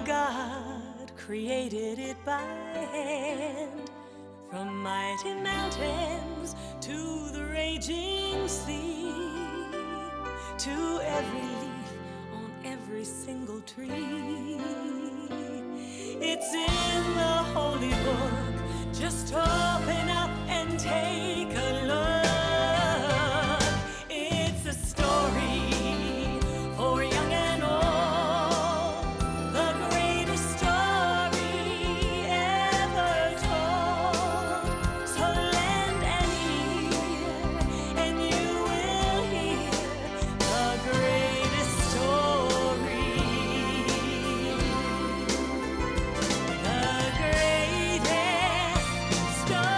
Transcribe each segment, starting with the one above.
God created it by hand. From mighty mountains to the raging sea, to every leaf on every single tree. It's in the holy book. Just open up and take a look. It's a story for young and old, the greatest story ever told. So lend an ear and you will hear the greatest story. The greatest story.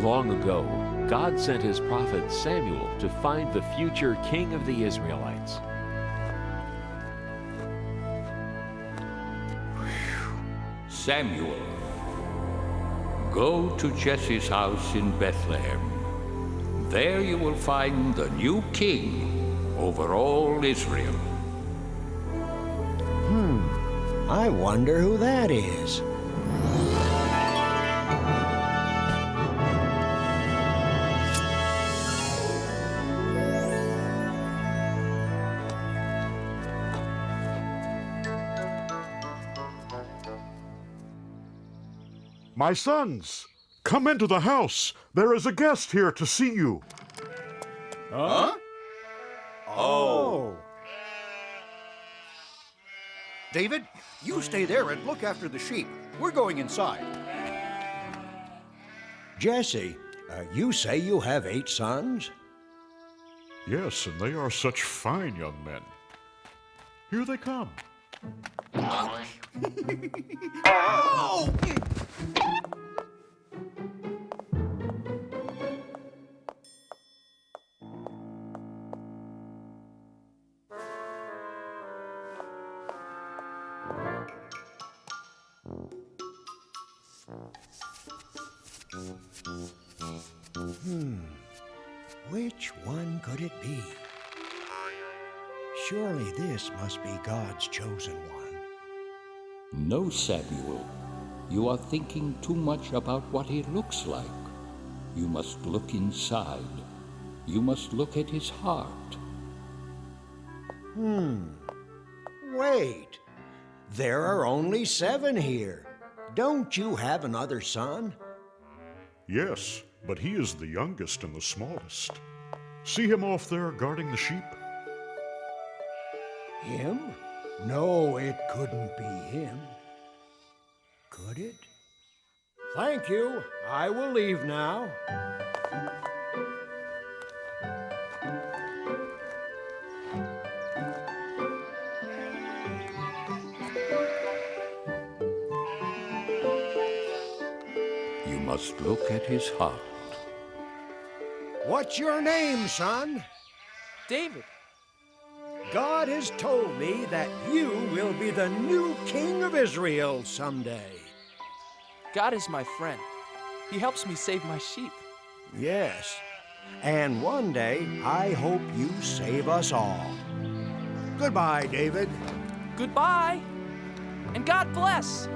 Long ago, God sent his prophet Samuel to find the future king of the Israelites. Samuel, go to Jesse's house in Bethlehem. There you will find the new king over all Israel. I wonder who that is. My sons, come into the house. There is a guest here to see you. Huh? Oh. David, you stay there and look after the sheep. We're going inside. Jesse, you say you have 8 sons? Yes, and they are such fine young men. Here they come. Oh! Which one could it be? Surely this must be God's chosen one. No, Samuel, you are thinking too much about what he looks like. You must look inside. You must look at his heart. Wait. There are only 7 here. Don't you have another son? Yes, but he is the youngest and the smallest. See him off there guarding the sheep? Him? No, it couldn't be him. Could it? Thank you. I will leave now. You must look at his heart. What's your name, son? David. God has told me that you will be the new king of Israel someday. God is my friend. He helps me save my sheep. Yes, and one day I hope you save us all. Goodbye, David. Goodbye, and God bless.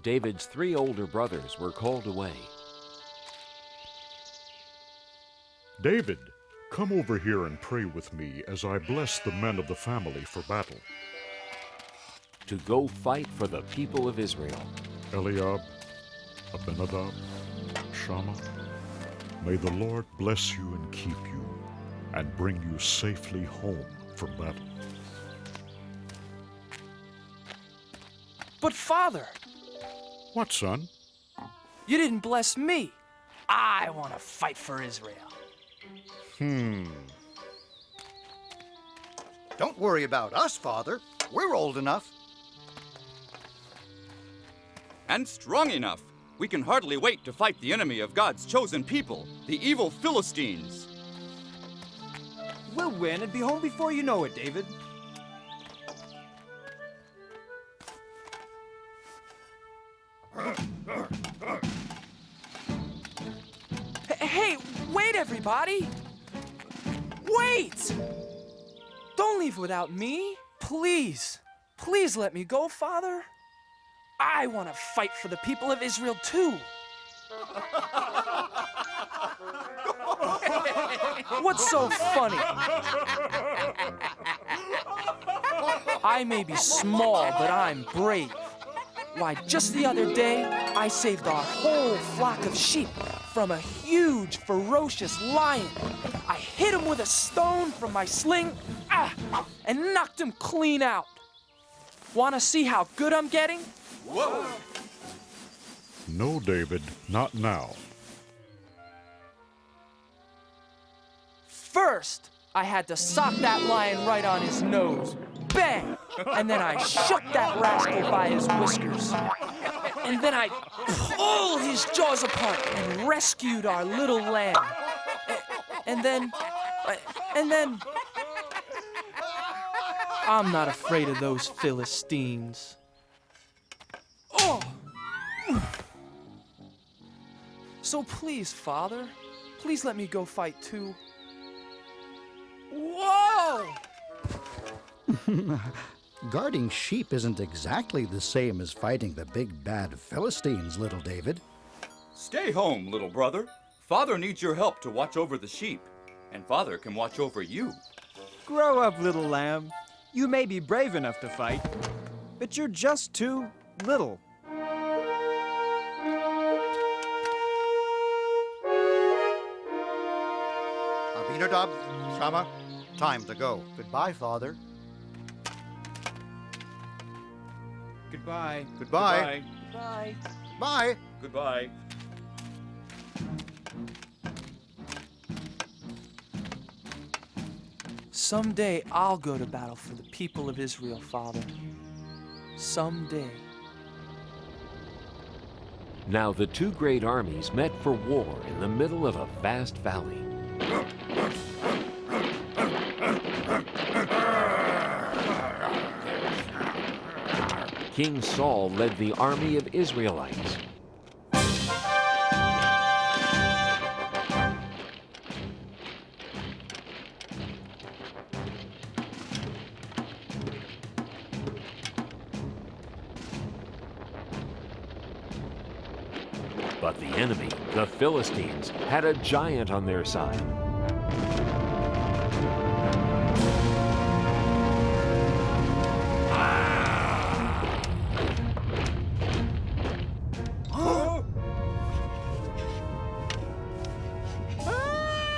David's 3 older brothers were called away. David, come over here and pray with me as I bless the men of the family for battle. To go fight for the people of Israel. Eliab, Abinadab, Shammah, may the Lord bless you and keep you and bring you safely home from battle. But Father, What, son? you didn't bless me. I want to fight for Israel. Don't worry about us, Father. We're old enough. And strong enough. We can hardly wait to fight the enemy of God's chosen people, the evil Philistines. We'll win and be home before you know it, David. Hey, wait, everybody! Wait! Don't leave without me. Please. Please let me go, Father. I want to fight for the people of Israel, too. What's so funny? I may be small, but I'm brave. Why, just the other day, I saved our whole flock of sheep from a huge, ferocious lion. I hit him with a stone from my sling, and knocked him clean out. Want to see how good I'm getting? Whoa! No, David, not now. First, I had to sock that lion right on his nose. Bang! And then I shook that rascal by his whiskers. And then I pulled his jaws apart and rescued our little lamb. And then... I'm not afraid of those Philistines. Oh! So please, Father, please let me go fight too. Whoa! Guarding sheep isn't exactly the same as fighting the big bad Philistines, little David. Stay home, little brother. Father needs your help to watch over the sheep, and Father can watch over you. Grow up, little lamb. You may be brave enough to fight, but you're just too little. Abinadab, Shama, time to go. Goodbye, Father. Goodbye. Goodbye. Bye. Bye. Goodbye. Someday I'll go to battle for the people of Israel, Father. Someday. Now the two great armies met for war in the middle of a vast valley. King Saul led the army of Israelites. But the enemy, the Philistines, had a giant on their side.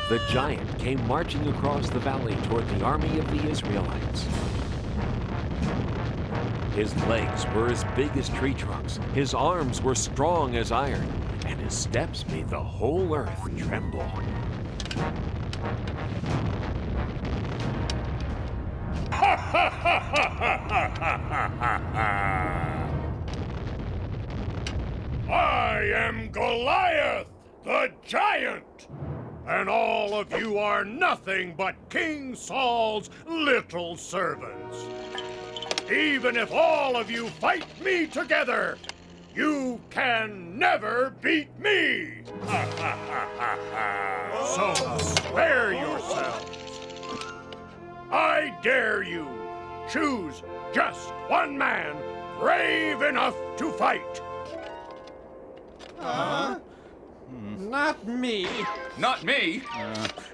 The giant came marching across the valley toward the army of the Israelites. His legs were as big as tree trunks, his arms were strong as iron, and his steps made the whole earth tremble. I am Goliath, the giant, and all of you are nothing but King Saul's little servants. Even if all of you fight me together, you can never beat me! So spare yourselves. I dare you, choose just one man brave enough to fight. Not me. Not me!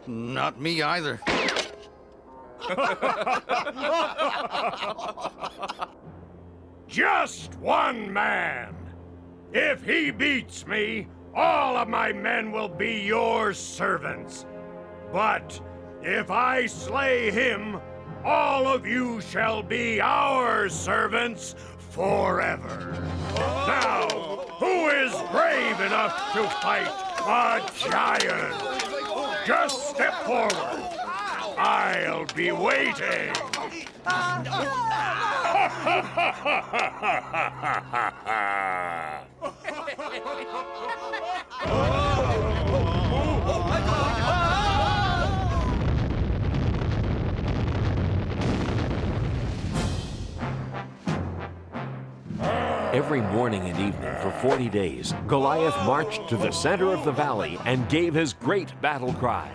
Not me either. Just one man. If he beats me, all of my men will be your servants. But if I slay him, all of you shall be our servants forever. Now, who is brave enough to fight a giant? Just step forward. I'll be waiting. Every morning and evening for 40 days, Goliath marched to the center of the valley and gave his great battle cry.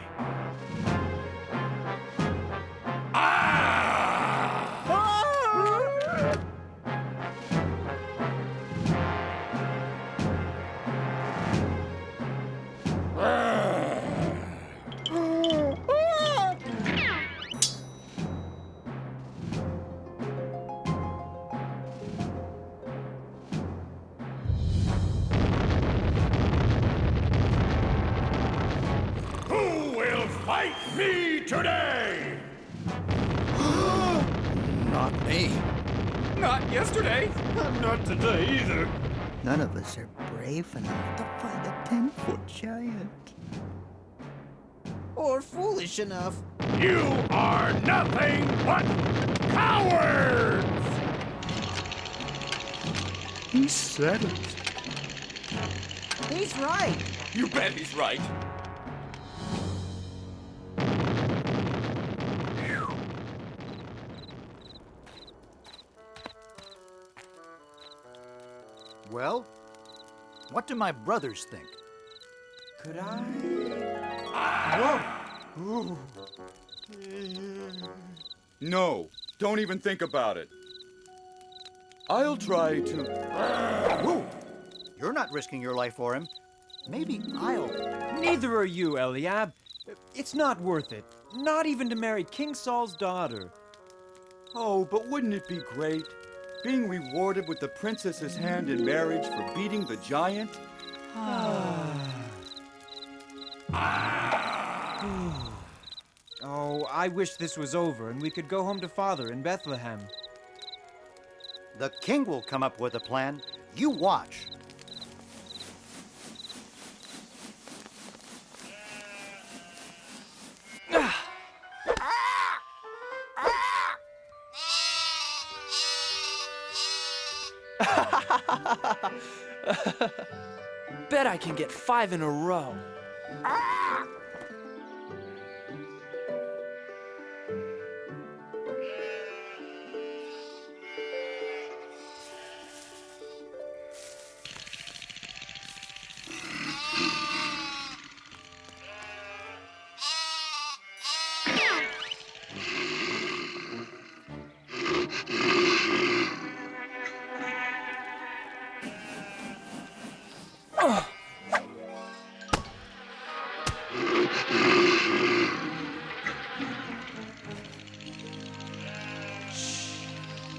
Who will fight me today? Not me. Not yesterday. Not today either. None of us are brave enough to fight a 10-foot giant. Or foolish enough. You are nothing but cowards! He said it. He's right. You bet he's right. Well, what do my brothers think? Could I? No, don't even think about it. I'll try to... Whoa! You're not risking your life for him. Maybe I'll... Neither are you, Eliab. It's not worth it. Not even to marry King Saul's daughter. Oh, but wouldn't it be great? Being rewarded with the princess's hand in marriage for beating the giant? Oh, I wish this was over and we could go home to Father in Bethlehem. The king will come up with a plan. You watch. Bet I can get 5 in a row.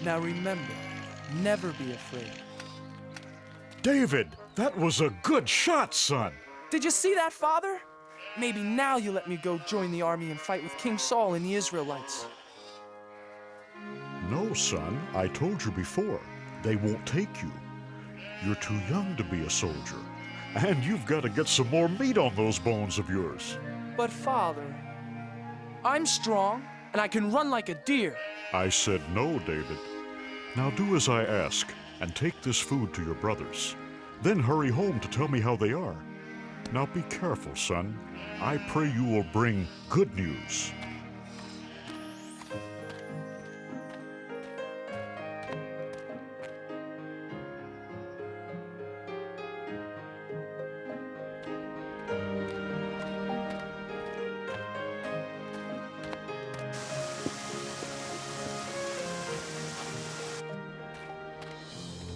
Now remember, never be afraid. David, that was a good shot, son. Did you see that, Father? Maybe now you let me go join the army and fight with King Saul and the Israelites. No, son, I told you before. They won't take you. You're too young to be a soldier. And you've got to get some more meat on those bones of yours. But Father, I'm strong and I can run like a deer. I said no, David. Now do as I ask and take this food to your brothers. Then hurry home to tell me how they are. Now be careful, son. I pray you will bring good news.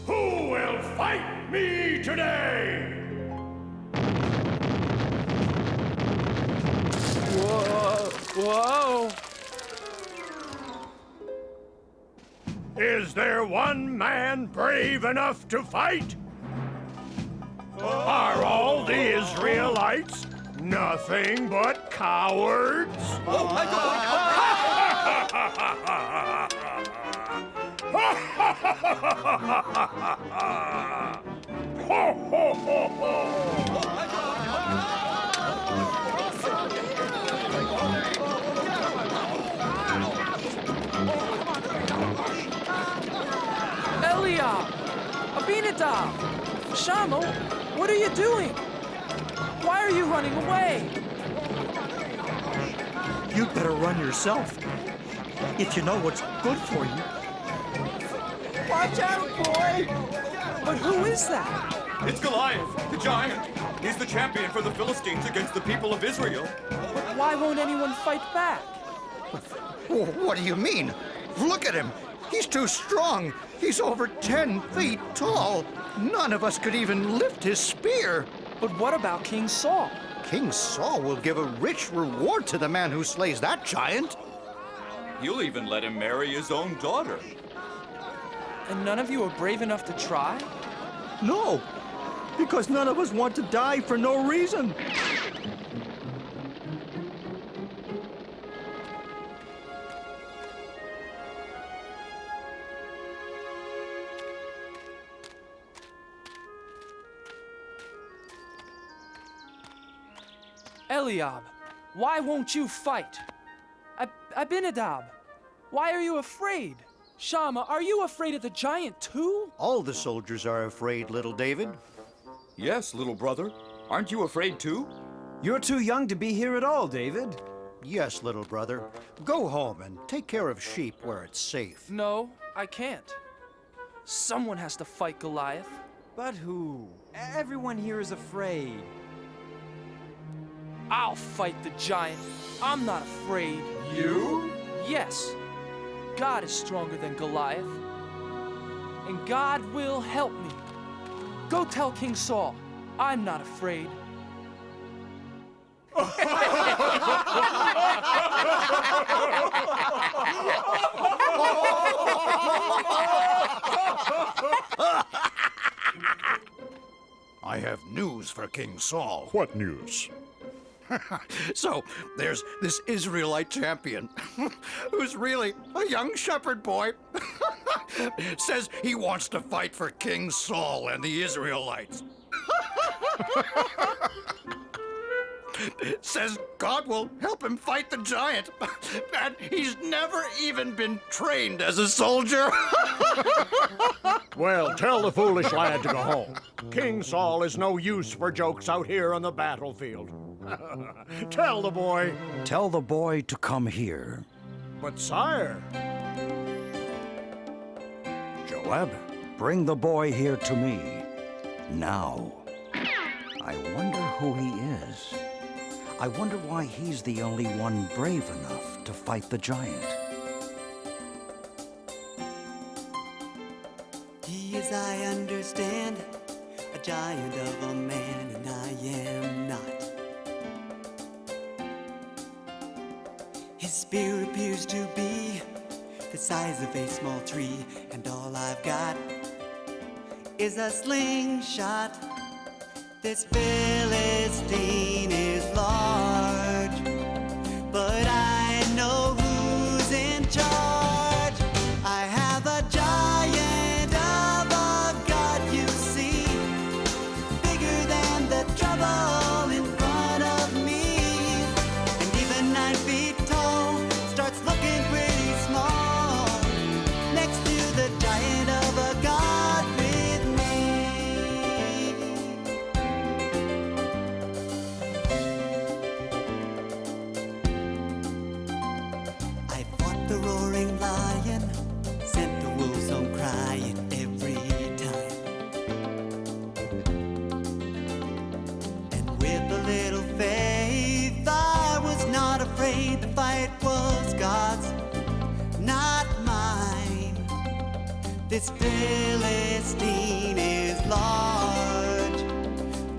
Who will fight me today? Whoa! Is there one man brave enough to fight? Are all the Israelites nothing but cowards? Eliab! Abinadab! Shammah, what are you doing? Why are you running away? You'd better run yourself. If you know what's good for you. Watch out, boy! But who is that? It's Goliath, the giant. He's the champion for the Philistines against the people of Israel. But why won't anyone fight back? What do you mean? Look at him. He's too strong. He's over 10 feet tall. None of us could even lift his spear. But what about King Saul? King Saul will give a rich reward to the man who slays that giant. You'll even let him marry his own daughter. And none of you are brave enough to try? No, because none of us want to die for no reason. Eliab, why won't you fight? Abinadab, why are you afraid? Shammah, are you afraid of the giant too? All the soldiers are afraid, little David. Yes, little brother. Aren't you afraid too? You're too young to be here at all, David. Yes, little brother. Go home and take care of sheep where it's safe. No, I can't. Someone has to fight Goliath. But who? Everyone here is afraid. I'll fight the giant. I'm not afraid. You? Yes. God is stronger than Goliath. And God will help me. Go tell King Saul, I'm not afraid. I have news for King Saul. What news? So, there's this Israelite champion who's really a young shepherd boy. Says he wants to fight for King Saul and the Israelites. Says God will help him fight the giant. And he's never even been trained as a soldier. Well, tell the foolish lad to go home. King Saul is no use for jokes out here on the battlefield. Tell the boy. Tell the boy to come here. But sire. Joab, bring the boy here to me. Now. I wonder who he is. I wonder why he's the only one brave enough to fight the giant. He is, I understand, a giant of a man, and I am not. His spear appears to be the size of a small tree, and all I've got is a slingshot. This Philistine is large, but I know who's in charge. I have a giant of a God, you see, bigger than the trouble in front of me. And even 9 feet tall starts looking pretty small next to the giant of a God with me. I fought the roaring lion, sent the wolves home crying every time. And with a little faith, I was not afraid. The fight was God's, not mine. This Philistine is large,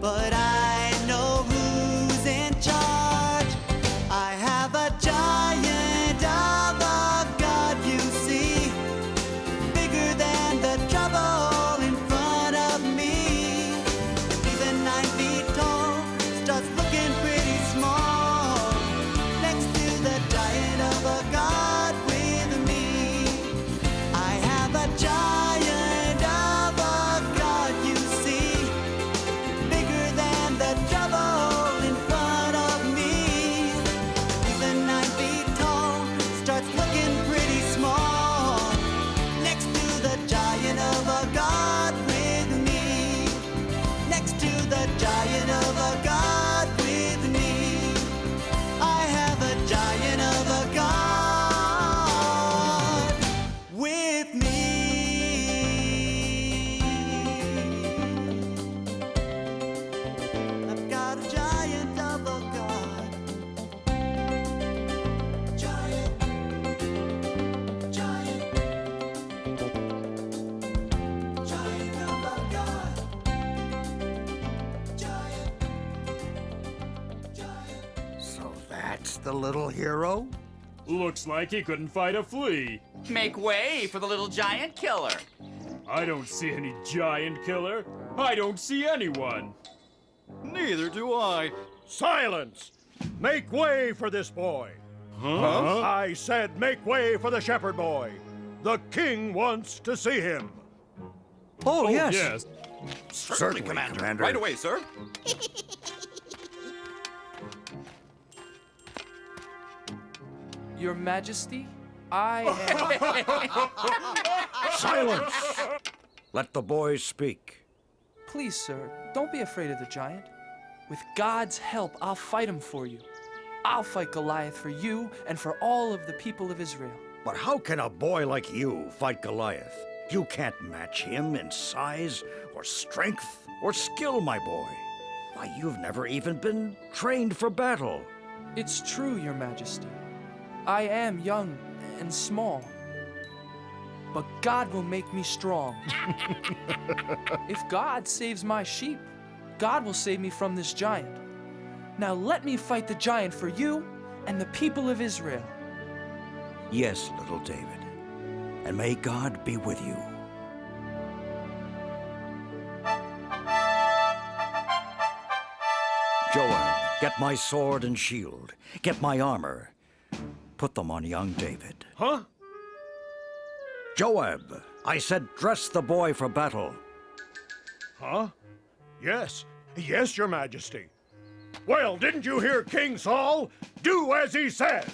but I know who's in charge. I have a giant of a God, you see, bigger than the trouble in front of me. And even 9 feet tall starts looking pretty small next to the giant of a God with me. I have a giant of a God, you see, bigger than the the little hero? Looks like he couldn't fight a flea. Make way for the little giant killer. I don't see any giant killer. I don't see anyone. Neither do I. Silence! Make way for this boy. Huh? I said make way for the shepherd boy. The king wants to see him. Oh, yes. Yes. Certainly, Commander. Right away, sir. Your Majesty, I am... Silence! Let the boy speak. Please, sir, don't be afraid of the giant. With God's help, I'll fight him for you. I'll fight Goliath for you and for all of the people of Israel. But how can a boy like you fight Goliath? You can't match him in size or strength or skill, my boy. Why, you've never even been trained for battle. It's true, Your Majesty. I am young and small. But God will make me strong. If God saves my sheep, God will save me from this giant. Now let me fight the giant for you and the people of Israel. Yes, little David. And may God be with you. Joab, get my sword and shield. Get my armor. Put them on young David. Huh? Joab, I said dress the boy for battle. Huh? Yes. Yes, Your Majesty. Well, didn't you hear King Saul? Do as he says.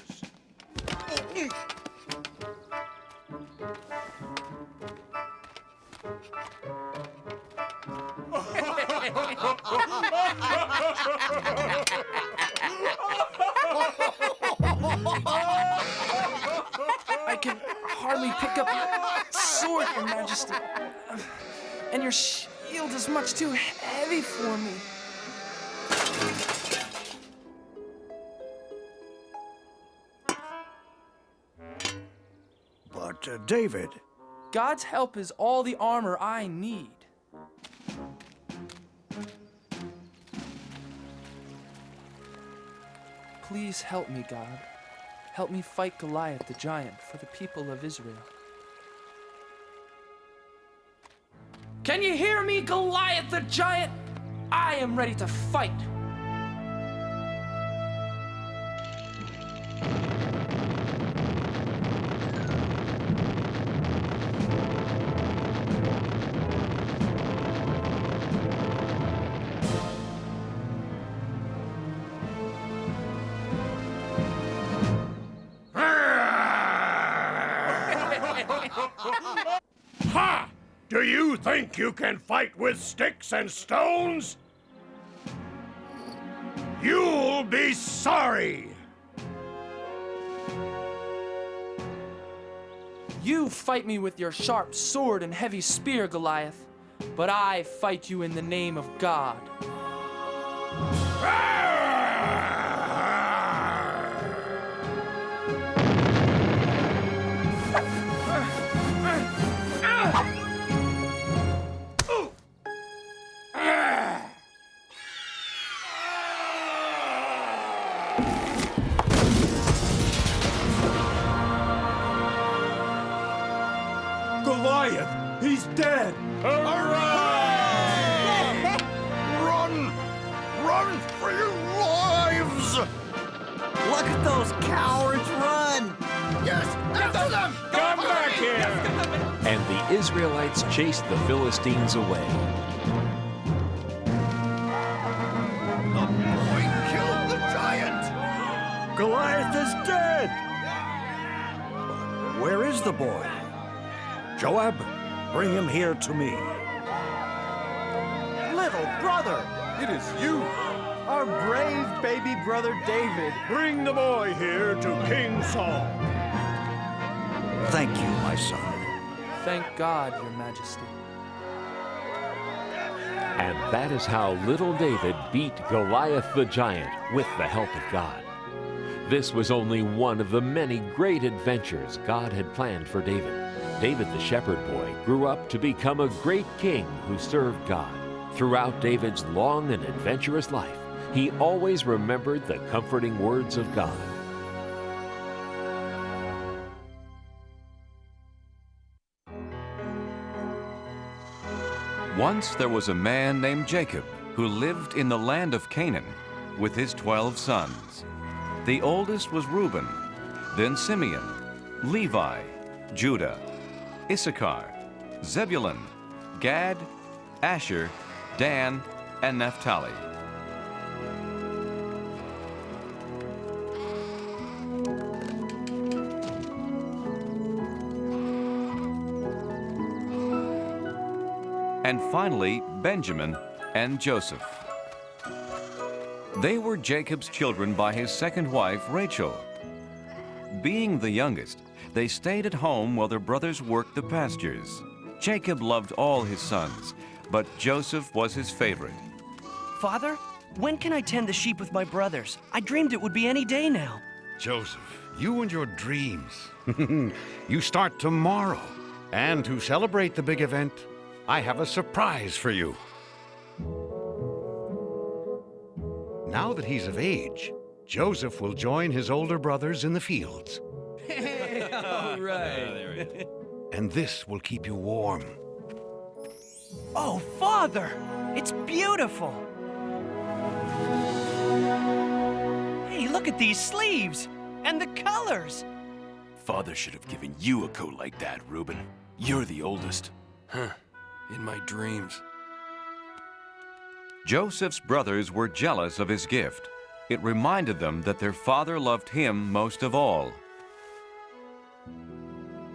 I can hardly pick up your sword, Your Majesty. And your shield is much too heavy for me. But, David... God's help is all the armor I need. Please help me, God. Help me fight Goliath the giant for the people of Israel. Can you hear me, Goliath the giant? I am ready to fight. Ha! Do you think you can fight with sticks and stones? You'll be sorry! You fight me with your sharp sword and heavy spear, Goliath, but I fight you in the name of God. Goliath! He's dead! Hooray! Run! Run for your lives! Look at those cowards run! Yes! After them! Come back here! And the Israelites chased the Philistines away. The boy killed the giant! Goliath is dead! Where is the boy? Joab, bring him here to me. Little brother! It is you! Our brave baby brother David! Bring the boy here to King Saul. Thank you, my son. Thank God, Your Majesty. And that is how little David beat Goliath the giant with the help of God. This was only one of the many great adventures God had planned for David. David the shepherd boy grew up to become a great king who served God. Throughout David's long and adventurous life, he always remembered the comforting words of God. Once there was a man named Jacob who lived in the land of Canaan with his 12 sons. The oldest was Reuben, then Simeon, Levi, Judah, Issachar, Zebulun, Gad, Asher, Dan, and Naphtali. And finally, Benjamin and Joseph. They were Jacob's children by his second wife, Rachel. Being the youngest, they stayed at home while their brothers worked the pastures. Jacob loved all his sons, but Joseph was his favorite. Father, when can I tend the sheep with my brothers? I dreamed it would be any day now. Joseph, you and your dreams. You start tomorrow. And to celebrate the big event, I have a surprise for you. Now that he's of age, Joseph will join his older brothers in the fields. All right. And this will keep you warm. Oh, Father, it's beautiful. Hey, look at these sleeves and the colors. Father should have given you a coat like that, Reuben. You're the oldest. Huh. In my dreams. Joseph's brothers were jealous of his gift. It reminded them that their father loved him most of all.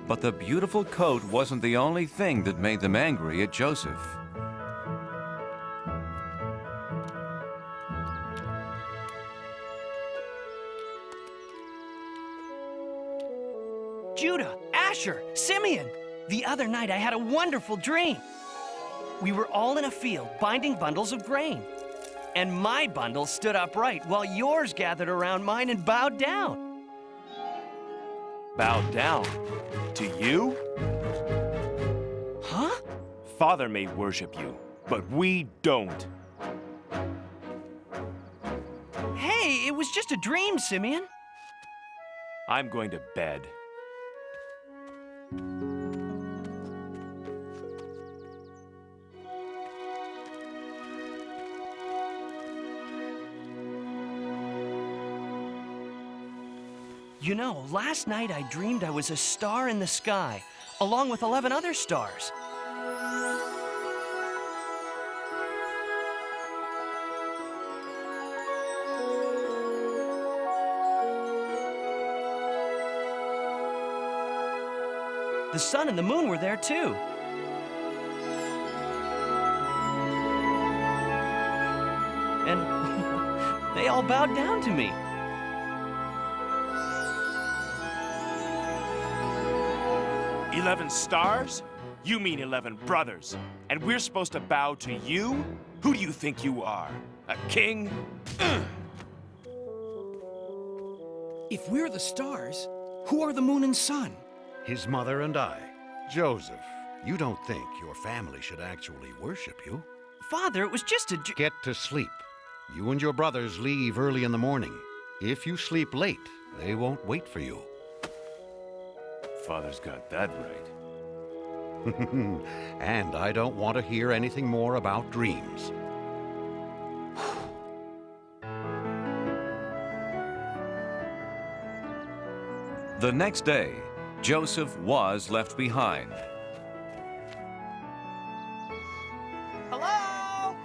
But the beautiful coat wasn't the only thing that made them angry at Joseph. Judah, Asher, Simeon. The other night I had a wonderful dream. We were all in a field binding bundles of grain. And my bundle stood upright while yours gathered around mine and bowed down. Bowed down? To you? Huh? Father may worship you, but we don't. Hey, it was just a dream, Simeon. I'm going to bed. You know, last night I dreamed I was a star in the sky, along with 11 other stars. The sun and the moon were there too. And they all bowed down to me. "11 stars? You mean 11 brothers. And we're supposed to bow to you? Who do you think you are? A king?" If we're the stars, who are the moon and sun? His mother and I. Joseph, you don't think your family should actually worship you? Father, it was just a... Get to sleep. You and your brothers leave early in the morning. If you sleep late, they won't wait for you. Father's got that right. And I don't want to hear anything more about dreams. The next day, Joseph was left behind. Hello?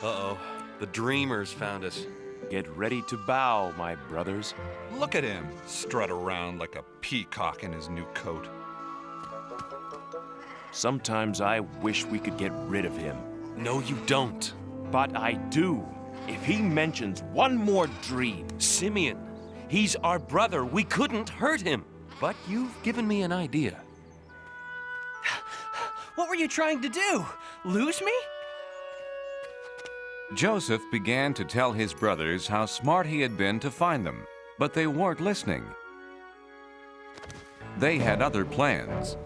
Uh-oh. The dreamers found us. Get ready to bow, my brothers. Look at him, strut around like a peacock in his new coat. Sometimes I wish we could get rid of him. No, you don't. But I do. If he mentions one more dream. Simeon, he's our brother. We couldn't hurt him. But you've given me an idea. What were you trying to do? Lose me? Joseph began to tell his brothers how smart he had been to find them, but they weren't listening. They had other plans.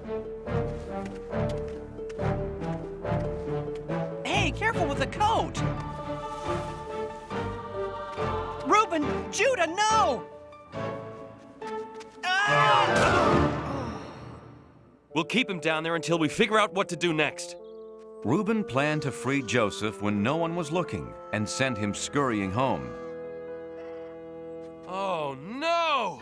Hey, careful with the coat! Reuben, Judah, no! We'll keep him down there until we figure out what to do next. Reuben planned to free Joseph when no one was looking and sent him scurrying home. Oh, no!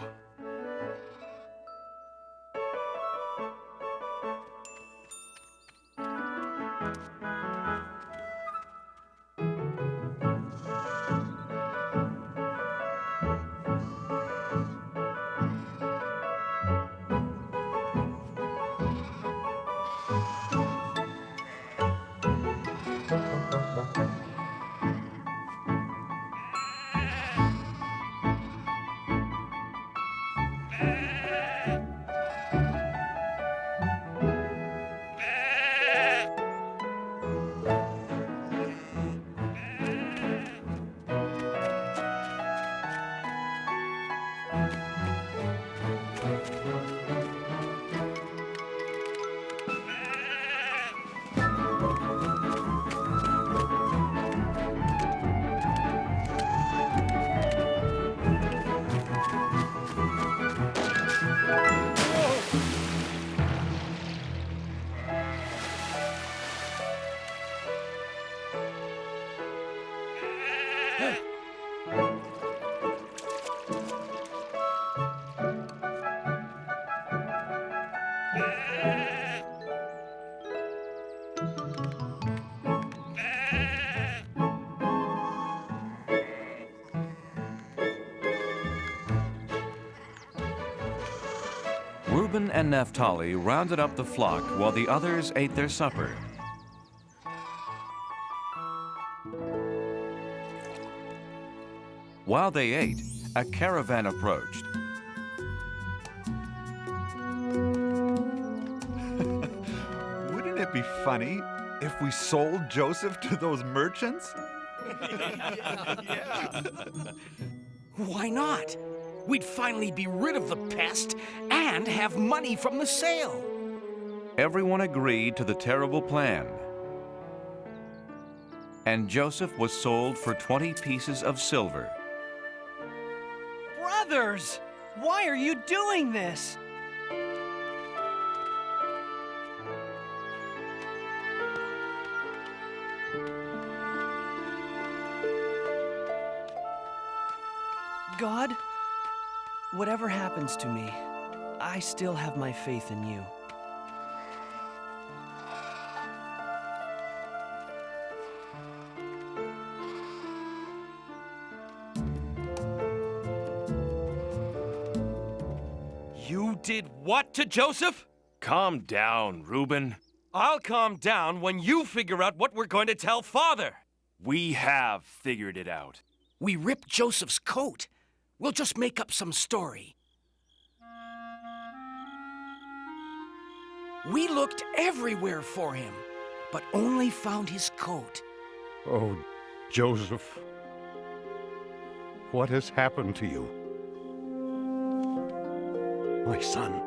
Reuben and Naphtali rounded up the flock while the others ate their supper. While they ate, a caravan approached. Wouldn't it be funny if we sold Joseph to those merchants? Why not? We'd finally be rid of the pest and have money from the sale. Everyone agreed to the terrible plan. And Joseph was sold for 20 pieces of silver. Brothers, why are you doing this? God, whatever happens to me, I still have my faith in you. You did what to Joseph? Calm down, Reuben. I'll calm down when you figure out what we're going to tell Father. We have figured it out. We ripped Joseph's coat. We'll just make up some story. We looked everywhere for him, but only found his coat. Oh, Joseph, what has happened to you? My son.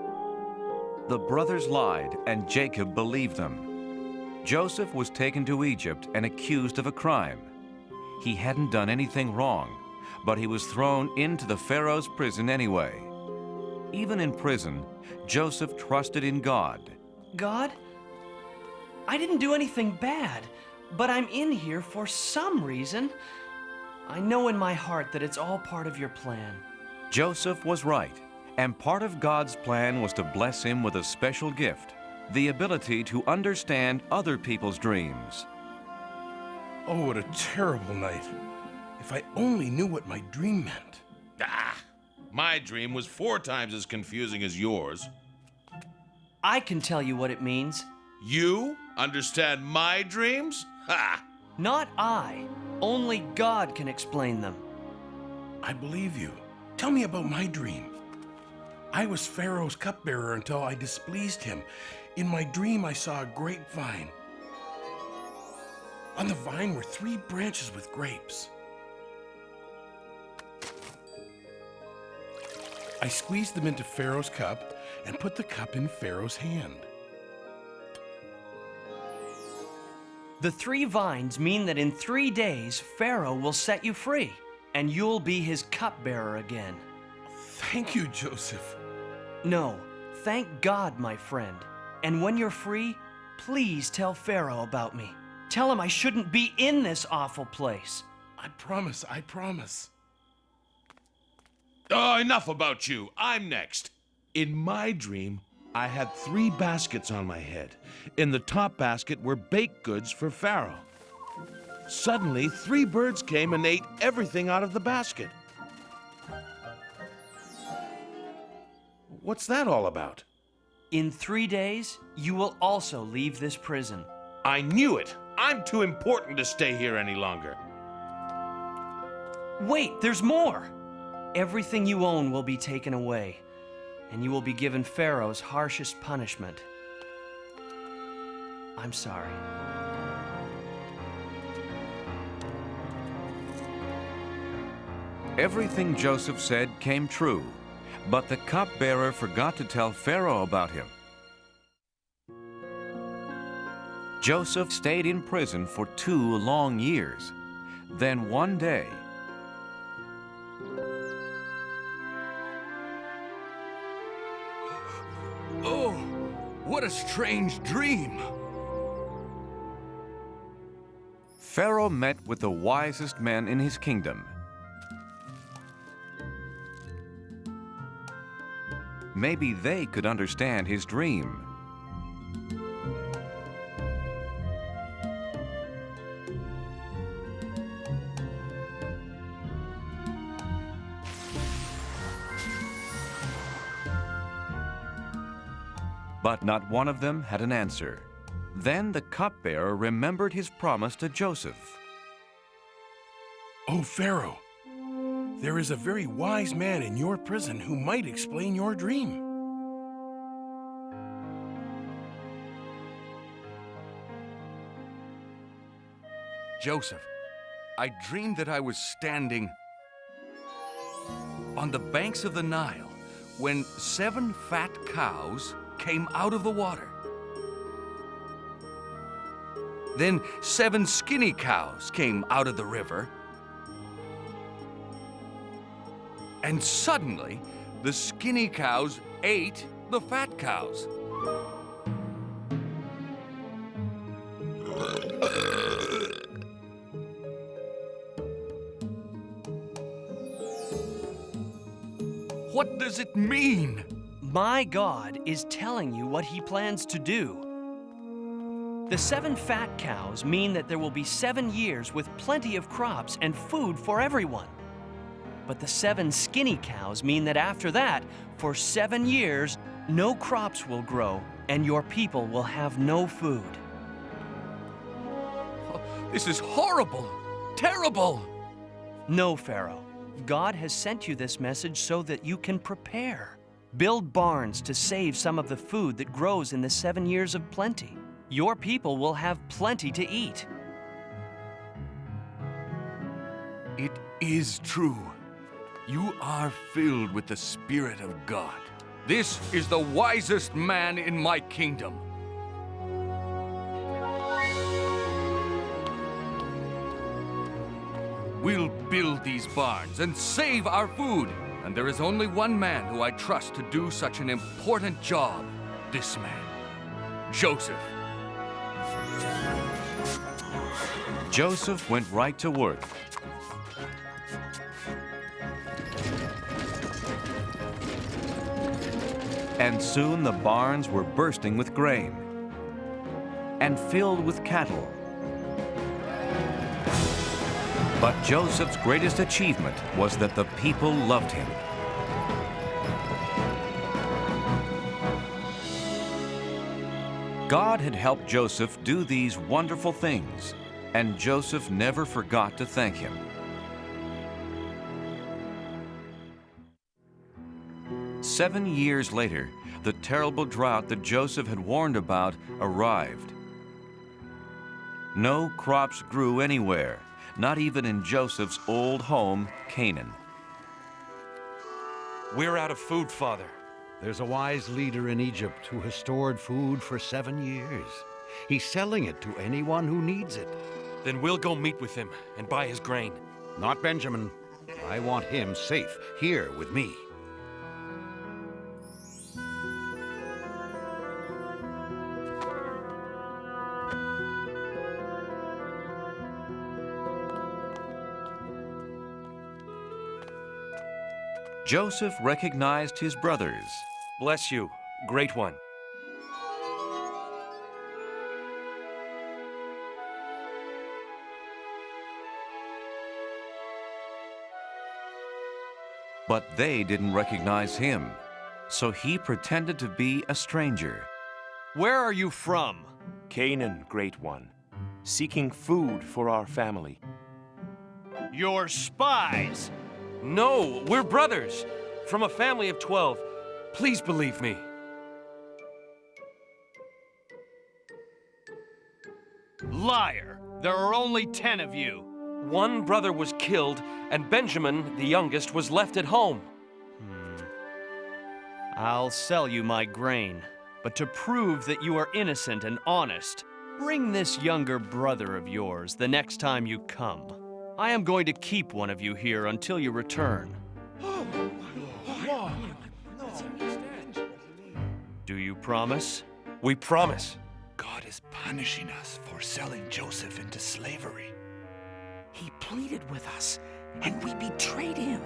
The brothers lied, and Jacob believed them. Joseph was taken to Egypt and accused of a crime. He hadn't done anything wrong, but he was thrown into the Pharaoh's prison anyway. Even in prison, Joseph trusted in God. God, I didn't do anything bad, but I'm in here for some reason. I know in my heart that it's all part of your plan. Joseph was right, and part of God's plan was to bless him with a special gift, the ability to understand other people's dreams. Oh, what a terrible night. If I only knew what my dream meant. Ah, my dream was 4 times as confusing as yours. I can tell you what it means. You understand my dreams? Ha! Not I. Only God can explain them. I believe you. Tell me about my dream. I was Pharaoh's cupbearer until I displeased him. In my dream, I saw a grapevine. On the vine were 3 branches with grapes. I squeezed them into Pharaoh's cup and put the cup in Pharaoh's hand. The 3 vines mean that in 3 days, Pharaoh will set you free, and you'll be his cupbearer again. Thank you, Joseph. No, thank God, my friend. And when you're free, please tell Pharaoh about me. Tell him I shouldn't be in this awful place. I promise, I promise. Oh, enough about you. I'm next. In my dream, I had 3 baskets on my head. In the top basket were baked goods for Pharaoh. Suddenly, 3 birds came and ate everything out of the basket. What's that all about? In 3 days, you will also leave this prison. I knew it. I'm too important to stay here any longer. Wait, there's more. Everything you own will be taken away, and you will be given Pharaoh's harshest punishment. I'm sorry. Everything Joseph said came true, but the cupbearer forgot to tell Pharaoh about him. Joseph stayed in prison for 2 long years. Then one day, Oh, what a strange dream! Pharaoh met with the wisest men in his kingdom. Maybe they could understand his dream. But not one of them had an answer. Then the cupbearer remembered his promise to Joseph. Oh, Pharaoh, there is a very wise man in your prison who might explain your dream. Joseph, I dreamed that I was standing on the banks of the Nile when 7 fat cows came out of the water. Then 7 skinny cows came out of the river. And suddenly, the skinny cows ate the fat cows. What does it mean? My God is telling you what he plans to do. The 7 fat cows mean that there will be 7 years with plenty of crops and food for everyone. But the 7 skinny cows mean that after that, for 7 years, no crops will grow and your people will have no food. This is horrible, terrible. No, Pharaoh. God has sent you this message so that you can prepare. Build barns to save some of the food that grows in the 7 years of plenty. Your people will have plenty to eat. It is true. You are filled with the Spirit of God. This is the wisest man in my kingdom. We'll build these barns and save our food. And there is only one man who I trust to do such an important job. This man, Joseph. Joseph went right to work. And soon the barns were bursting with grain and filled with cattle. But Joseph's greatest achievement was that the people loved him. God had helped Joseph do these wonderful things, and Joseph never forgot to thank him. Seven years later, the terrible drought that Joseph had warned about arrived. No crops grew anywhere, not even in Joseph's old home, Canaan. We're out of food, Father. There's a wise leader in Egypt who has stored food for 7 years. He's selling it to anyone who needs it. Then we'll go meet with him and buy his grain. Not Benjamin. I want him safe here with me. Joseph recognized his brothers. Bless you, Great One. But they didn't recognize him, so he pretended to be a stranger. Where are you from? Canaan, Great One, seeking food for our family. You're spies! No, we're brothers, from a family of 12. Please believe me. Liar! There are only 10 of you. One brother was killed, and Benjamin, the youngest, was left at home. I'll sell you my grain, but to prove that you are innocent and honest, bring this younger brother of yours the next time you come. I am going to keep one of you here until you return. Do you promise? We promise. God is punishing us for selling Joseph into slavery. He pleaded with us, and we betrayed him.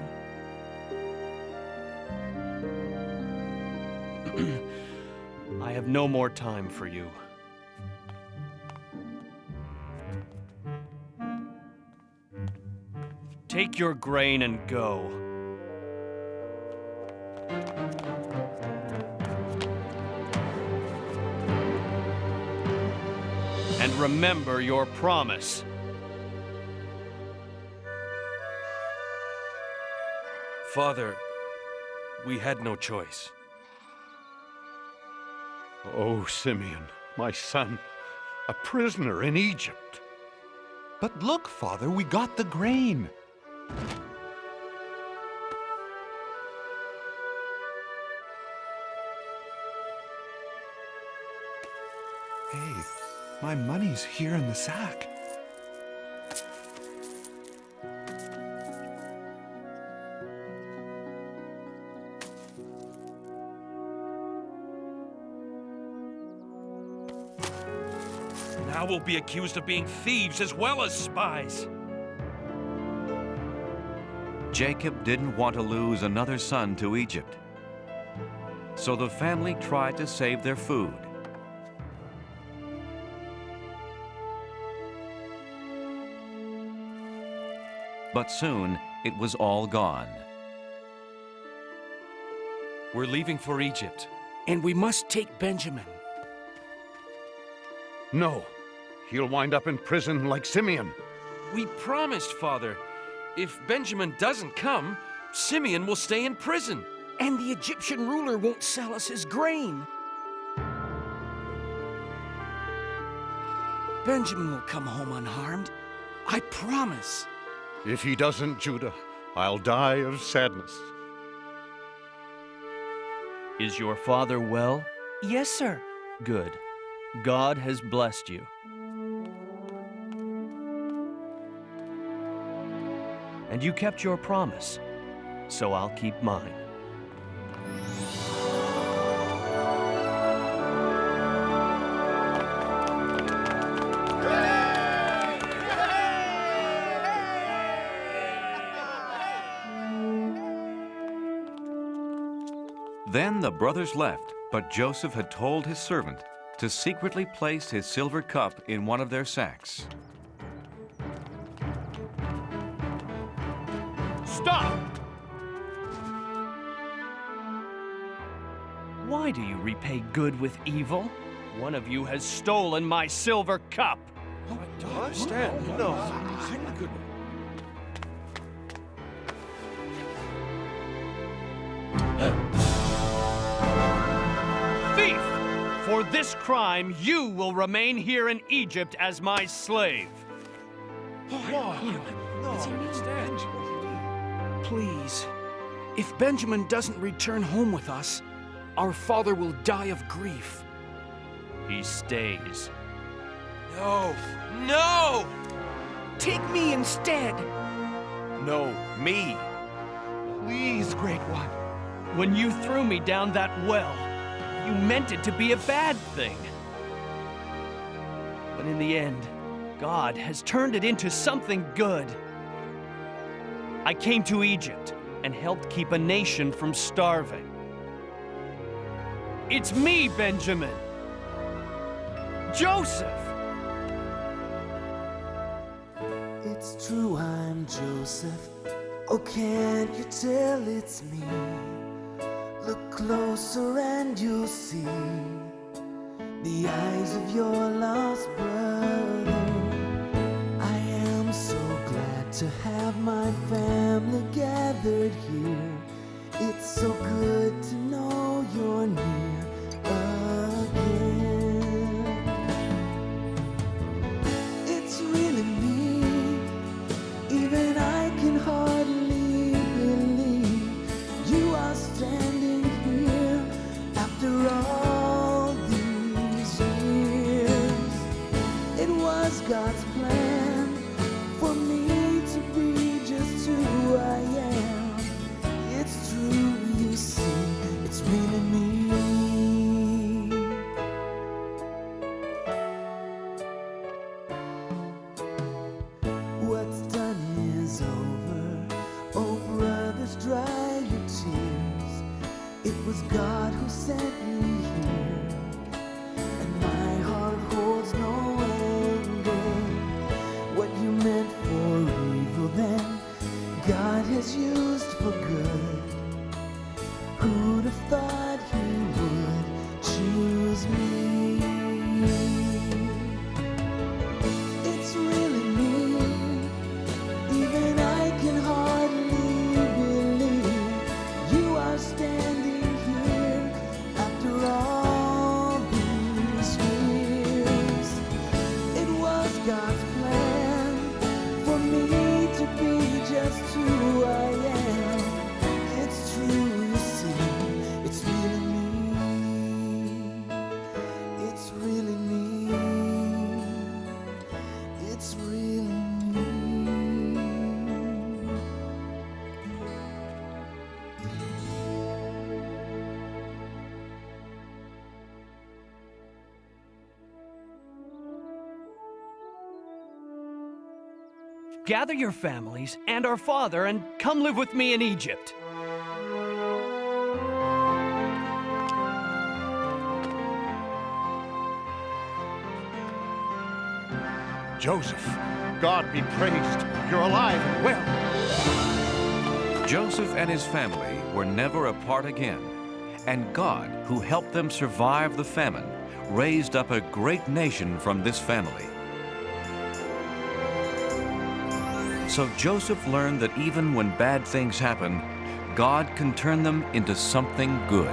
I have no more time for you. Take your grain and go. And remember your promise. Father, we had no choice. Oh, Simeon, my son, a prisoner in Egypt. But look, Father, we got the grain. Hey, my money's here in the sack. Now we'll be accused of being thieves as well as spies. Jacob didn't want to lose another son to Egypt, so the family tried to save their food. But soon, it was all gone. We're leaving for Egypt. And we must take Benjamin. No, he'll wind up in prison like Simeon. We promised, Father. If Benjamin doesn't come, Simeon will stay in prison. And the Egyptian ruler won't sell us his grain. Benjamin will come home unharmed. I promise. If he doesn't, Judah, I'll die of sadness. Is your father well? Yes, sir. Good. God has blessed you. And you kept your promise, so I'll keep mine. Then the brothers left, but Joseph had told his servant to secretly place his silver cup in one of their sacks. Stop! Why do you repay good with evil? One of you has stolen my silver cup. Understand? No. Thief! For this crime, you will remain here in Egypt as my slave. Please, if Benjamin doesn't return home with us, our father will die of grief. He stays. No! No! Take me instead. No, me. Please, Great One. When you threw me down that well, you meant it to be a bad thing. But in the end, God has turned it into something good. I came to Egypt, and helped keep a nation from starving. It's me, Benjamin! Joseph! It's true, I'm Joseph. Oh, can't you tell it's me? Look closer and you'll see the eyes of your lost brother. I am so glad to have my family gathered here. It's so good to know you're near again. It's really me, even I can hardly believe you are standing here after all these years. It was God's plan for me to be just who I am. It's true, you see, it's really me. What's done is over. Oh, brothers, dry your tears. It was God who sent me here, and my heart holds no anger. What you meant for evil then, God has used for good. Who'd have thought he would choose me? It's really me, even I can hardly believe you are standing here after all these years. It was God's plan for me to be just who I am. It's true, you see, it's really me. It's really me. It's really me. Gather your families and our father and come live with me in Egypt. Joseph, God be praised. You're alive and well. Joseph and his family were never apart again, and God, who helped them survive the famine, raised up a great nation from this family. So Joseph learned that even when bad things happen, God can turn them into something good.